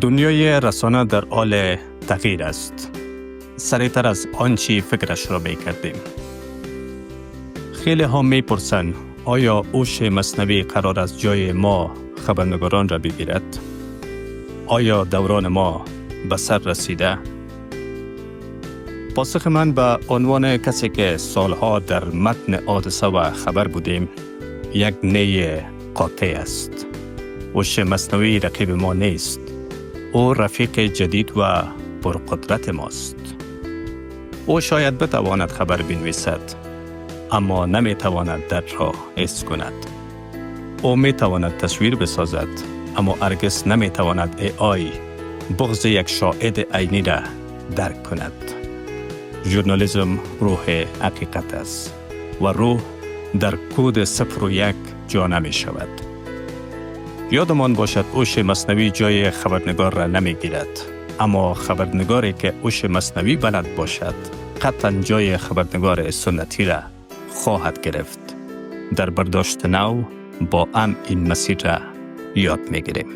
دنیای رسانه در حال تغییر است. سریعتر از آنچه فکرش را می کردیم. خیلی ها می پرسند آیا هوش مصنوعی قرار است جای ما خبرنگاران را بگیرد؟ آیا دوران ما به سر رسیده؟ پاسخ من به عنوان کسی که سالها در متن حادثه و خبر بودیم، یک نی قاطع است. هوش مصنوعی رقیب ما نیست. او رفیق جدید و پرقدرت ماست. او شاید بتواند خبر بنویسد، اما نمیتواند در را حس کند. او میتواند تصویر بسازد، اما هرگز نمیتواند AI بغض یک شاهد عینی را درک کند. ژورنالیسم روح حقیقت است و روح در کد 0 و 1 جا نمی شود. یادمان باشد هوش مصنوعی جای خبرنگار را نمی گیرد، اما خبرنگاری که هوش مصنوعی بلد باشد قطعاً جای خبرنگار سنتی را خواهد گرفت. در برداشت نو با هم این مسیر را یاد می گیریم.